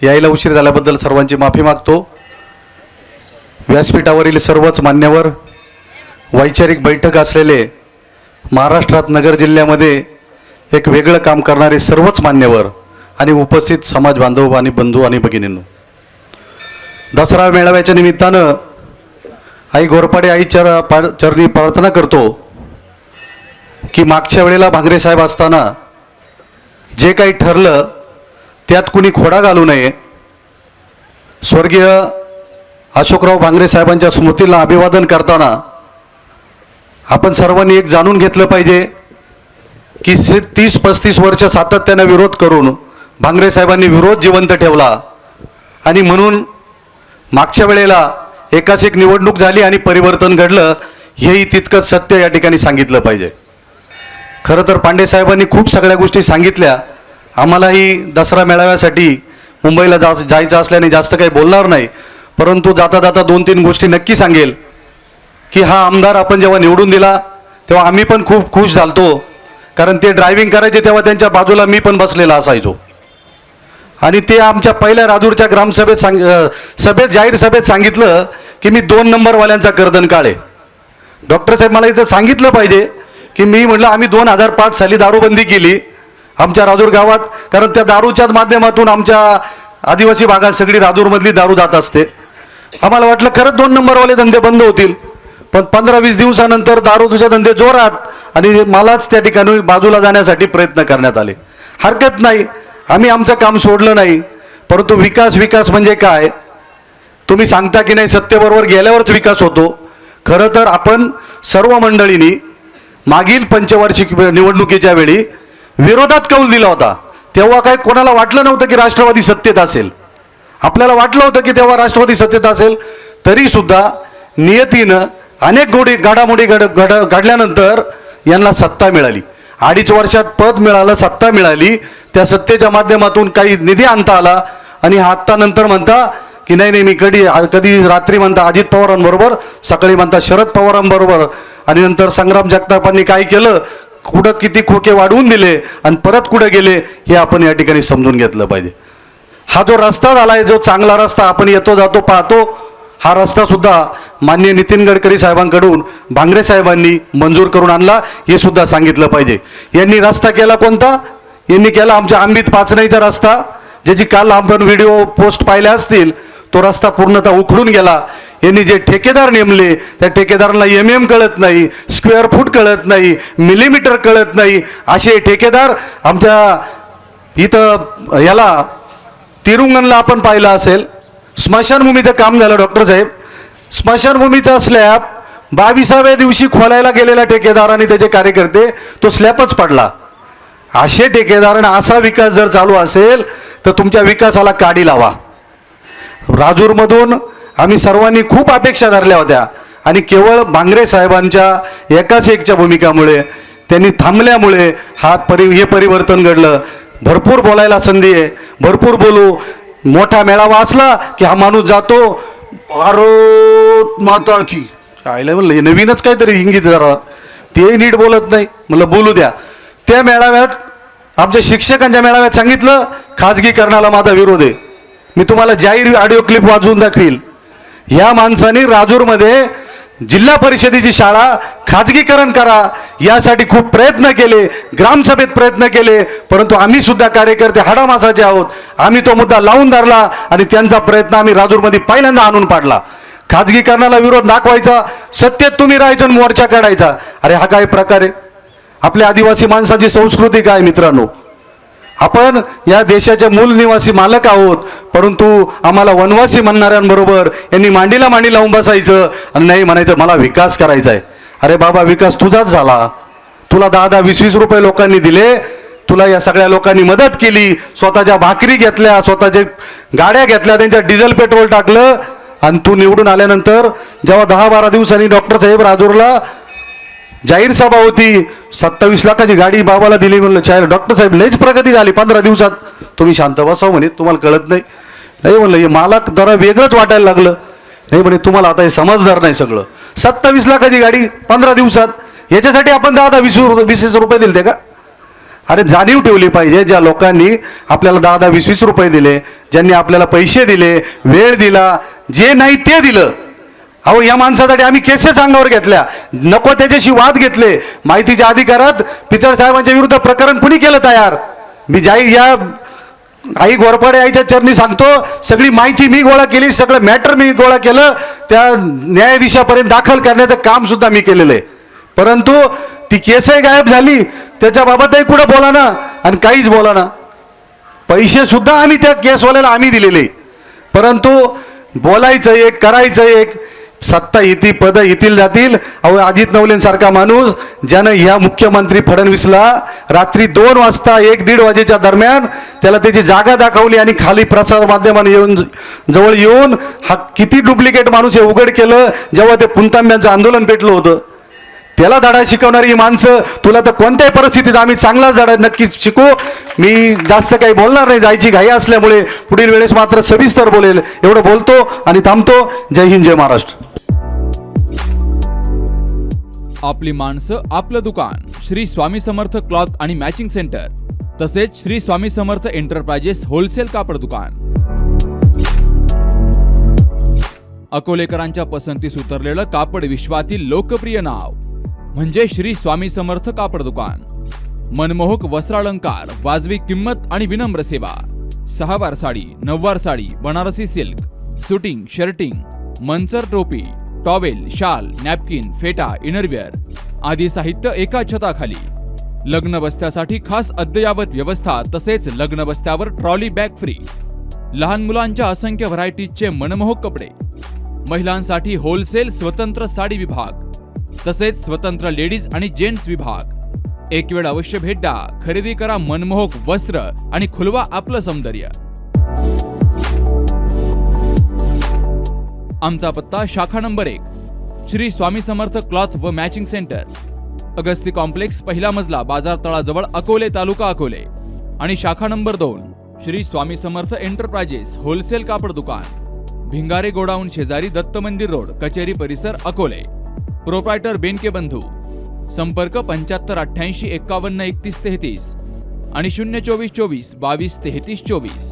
यायला उशीर झाल्याबद्दल सर्वांची माफी मागतो। व्यासपीठावरील सर्वच मान्यवर, वैचारिक बैठक असलेले, महाराष्ट्रात नगर जिल्ह्यामध्ये एक वेगळं काम करणारे सर्वच मान्यवर आणि उपस्थित समाज बांधव आणि बंधू आणि भगिनींनो, दसरा मेळाव्याच्या निमित्तानं आई घोरपडे आई चरणी प्रार्थना करतो की मागच्या वेळेला भांगरे साहेब असताना जे काही ठरलं त्यात कुणी खोडा घालू नये। स्वर्गीय अशोकराव भांगरे साहेबांच्या स्मृतीला अभिवादन करताना आपण सर्वांनी एक जाणून घेतलं पाहिजे की 30-35 वर्ष सातत्याने विरोध करून भांगरे साहेबांनी विरोध जिवंत ठेवला आणि म्हणून मागच्या वेळेला एकाच एक निवडणूक झाली आणि परिवर्तन घडलं, हेही तितकंच सत्य या ठिकाणी सांगितलं पाहिजे। खरं तर पांडे साहेबांनी खूप सगळ्या गोष्टी सांगितल्या। आम्हालाही दसरा मेळाव्यासाठी मुंबईला जायचं असल्याने जास्त काही बोलणार नाही, परंतु जाता जाता 2-3 गोष्टी नक्की सांगेल की हा आमदार आपण जेव्हा निवडून दिला तेव्हा आम्ही पण खूप खुश झालतो, कारण ते ड्रायव्हिंग करायचे तेव्हा त्यांच्या बाजूला मी पण बसलेला असायचो आणि ते आमच्या पहिल्या राजूरच्या ग्रामसभेत जाहीर सभेत सांगितलं की मी 2 नंबरवाल्यांचा कर्दन काळे। डॉक्टर साहेब मला इथं सांगितलं पाहिजे की मी म्हटलं आम्ही 2005 साली दारूबंदी केली आमच्या राजूर गावात, कारण त्या दारूच्याच माध्यमातून आमच्या आदिवासी भागात सगळी राजूरमधली दारू जात असते। आम्हाला वाटलं खरंच 2 नंबरवाले धंदे बंद होतील, पण 15-20 दिवसानंतर दारूचे धंदे जोरात आणि मलाच त्या ठिकाणी बाजूला जाण्यासाठी प्रयत्न करण्यात आले। हरकत नाही, आम्ही आमचं काम सोडलं नाही, परंतु विकास म्हणजे काय तुम्ही सांगता की नाही, सत्तेबरोबर गेल्यावरच विकास होतो। खरं तर आपण सर्व मंडळींनी मागील पंचवार्षिक निवडणुकीच्या वेळी विरोधात कौल दिला होता, तेव्हा काय कोणाला वाटलं नव्हतं की राष्ट्रवादी सत्तेत असेल। आपल्याला वाटलं होतं की तेव्हा राष्ट्रवादी सत्तेत असेल, तरी सुद्धा नियतीनं अनेक घडामोडी घडल्यानंतर यांना सत्ता मिळाली। 2.5 वर्षात पद मिळालं, सत्ता मिळाली, त्या सत्तेच्या माध्यमातून काही निधी आणता आला आणि आत्ता नंतर म्हणता की नाही मी कधी रात्री म्हणता अजित पवारांबरोबर, सकाळी म्हणता शरद पवारांबरोबर, आणि नंतर संग्राम जगतापांनी काय केलं, कुठं किती खोके वाढवून दिले आणि परत कुठं गेले हे आपण या ठिकाणी समजून घेतलं पाहिजे। हा जो रस्ता झाला आहे, जो चांगला रस्ता आपण येतो जातो पाहतो, हा रस्ता सुद्धा माननीय नितीन गडकरी साहेबांकडून भांगरे साहेबांनी मंजूर करून आणला, हे सुद्धा सांगितलं पाहिजे। यांनी रस्ता केला कोणता, यांनी केला आमच्या आंबीत पाचनाईचा रस्ता, ज्याची काल आपण व्हिडिओ पोस्ट पाहिल्या असतील। तो रस्ता पूर्णतः उखडून गेला। यांनी जे ठेकेदार नेमले त्या ठेकेदारांना MM कळत नाही, स्क्वेअर फूट कळत नाही, मिलीमीटर कळत नाही, असे ठेकेदार आमच्या इथं याला तिरुंगणला आपण पाहिलं असेल। स्मशानभूमीचं काम झालं डॉक्टर साहेब, स्मशानभूमीचा स्लॅब 22व्या दिवशी खोलायला गेलेल्या ठेकेदारांनी त्याचे कार्यकर्ते तो स्लॅबच पडला। असे ठेकेदारांना असा विकास जर चालू असेल तर तुमच्या विकासाला काडी लावा। राजूरमधून आम्ही सर्वांनी खूप अपेक्षा धरल्या होत्या आणि केवळ भांगरे साहेबांच्या एकाच एकच्या भूमिकामुळे, त्यांनी थांबल्यामुळे हे परिवर्तन घडलं। भरपूर बोलायला संधी आहे, भरपूर बोलू। मोठा मेळावा असला की हा माणूस जातो भारत माता की, आयला म्हणलं नवीनच काहीतरी इंगित जरा, ते नीट बोलत नाही, म्हणलं बोलू द्या। त्या मेळाव्यात आमच्या शिक्षकांच्या मेळाव्यात सांगितलं खाजगीकरणाला माझा विरोध आहे। मी तुम्हाला जाहीर ऑडिओ क्लिप वाजवून दाखवील। ह्या माणसाने राजूरमध्ये जिल्हा परिषदेची शाळा खाजगीकरण करा यासाठी खूप प्रयत्न केले, ग्रामसभेत प्रयत्न केले, परंतु आम्ही सुद्धा कार्यकर्ते हाडामासाचे आहोत। आम्ही तो मुद्दा लावून धरला आणि त्यांचा प्रयत्न आम्ही राजूरमध्ये पहिल्यांदा आणून पाडला। खाजगीकरणाला विरोध दाखवायचा, सत्तेत तुम्ही राहायचं, मोर्चा काढायचा। अरे हा काय प्रकार आहे? आपल्या आदिवासी माणसाची संस्कृती काय मित्रांनो? आपण या देशाचे मूल निवासी मालक आहोत, परंतु आम्हाला वनवासी म्हणणाऱ्यांबरोबर यांनी मांडीला मांडी लावून बसायचं आणि नाही म्हणायचं मला विकास करायचा आहे। अरे बाबा, विकास तुझाच झाला। तुला 10-10, 20-20 रुपये लोकांनी दिले, तुला या सगळ्या लोकांनी मदत केली, स्वतःच्या भाकरी घेतल्या, स्वतःच्या गाड्या घेतल्या, त्यांच्या डिझेल पेट्रोल टाकलं आणि तू निवडून आल्यानंतर जेव्हा 10-12 दिवसांनी डॉक्टर साहेब राजूरला जाहीर सभा होती, 27 लाखाची गाडी बाबाला दिली, म्हणलं चालेल डॉक्टर साहेब लयच प्रगती झाली 15 दिवसात, तुम्ही शांत बसाव म्हणे, तुम्हाला कळत नाही। नाही म्हणलं हे मला जरा वेगळंच वाटायला लागलं। नाही म्हणे तुम्हाला आता हे समजदार नाही सगळं। 27 लाखाची गाडी 15 दिवसात, याच्यासाठी आपण 10-20 रुपये दिले ते का? अरे जाणीव ठेवली पाहिजे. ज्या लोकांनी आपल्याला 10-10, 20-20 रुपये दिले, ज्यांनी आपल्याला पैसे दिले, वेळ दिला, जे नाही ते दिलं. अहो या माणसासाठी आम्ही केसेस अंगावर घेतल्या, नको त्याच्याशी वाद घेतले. माहितीच्या अधिकारात पिचड साहेबांच्या विरुद्ध प्रकरण कुणी केलं तयार? मी या आई घोरपडे आईच्या चरणी सांगतो, सगळी माहिती मी गोळा केली, सगळं मॅटर मी गोळा केलं, त्या न्यायाधीशापर्यंत दाखल करण्याचं काम सुद्धा मी केलेलं आहे. परंतु ती केसही गायब झाली, त्याच्याबाबतही कुठं बोला ना आणि काहीच बोला ना. पैसे सुद्धा आम्ही त्या केसवाल्याला आम्ही दिलेले, परंतु बोलायचं एक, करायचं एक. सत्ता येती, पद येतील जातील. अहो अजित नवलेंसारखा माणूस ज्यानं ह्या मुख्यमंत्री फडणवीसला रात्री 2 वाजता 1-1:30 वाजेच्या दरम्यान त्याला त्याची जागा दाखवली आणि खाली प्रसार माध्यमाने येऊन जवळ येऊन हा किती डुप्लिकेट माणूस हे उघड केलं. जेव्हा ते पुणतांब्यांचं आंदोलन पेटलं होतं, त्याला धडा शिकवणारी ही माणसं, तुला तर कोणत्याही परिस्थितीत आम्ही चांगलाच धडा नक्कीच शिकू. मी जास्त काही बोलणार नाही, जायची घाई असल्यामुळे. पुढील वेळेस मात्र सविस्तर बोलेल. एवढं बोलतो आणि थांबतो. जय हिंद, जय महाराष्ट्र. आपली माणसं, आपलं दुकान. श्री स्वामी समर्थ क्लॉथ आणि मॅचिंग सेंटर, तसेच श्री स्वामी समर्थ एंटरप्राइजेस होलसेल कापड दुकान. अकोलेकरांच्या पसंतीस उतरलेलं कापड विश्वातील लोकप्रिय नाव म्हणजे श्री स्वामी समर्थ कापड दुकान. मनमोहक वस्त्रालंकार, वाजवी किंमत आणि विनम्र सेवा. 6 वार साडी, 9 वार sari, Banarasi silk, suiting, shirting, Manchar टोपी, टॉवेल, शाल, नॅपकिन, फेटा, इनरवेअर आदी साहित्य एका छताखाली. लग्न बस्त्यासाठी खास अद्ययावत व्यवस्था, तसेच लग्न बस्त्यावर ट्रॉली बॅग फ्री. लहान मुलांच्या असंख्य व्हरायटीजचे मनमोहक कपडे. महिलांसाठी होलसेल स्वतंत्र साडी विभाग, तसेच स्वतंत्र लेडीज आणि जेंट्स विभाग. एक वेळ अवश्य भेट द्या. खरेदी करा मनमोहक वस्त्र आणि खुलवा आपलं सौंदर्य. आमचा पत्ता शाखा नंबर 1, श्री स्वामी समर्थ क्लॉथ व मॅचिंग सेंटर, अगस्ती कॉम्प्लेक्स, पहिला मजला, बाजार तळाजवळ, अकोले, तालुका अकोले. आणि शाखा number 2, Shri Swami Samarth enterprises wholesale कापड दुकान, भिंगारे गोडाऊन शेजारी, दत्त मंदिर रोड, कचेरी परिसर, अकोले. प्रोप्रायटर बेनके बंधू. संपर्क 75 88 51 31 33 आणि 024 24 22 33 24.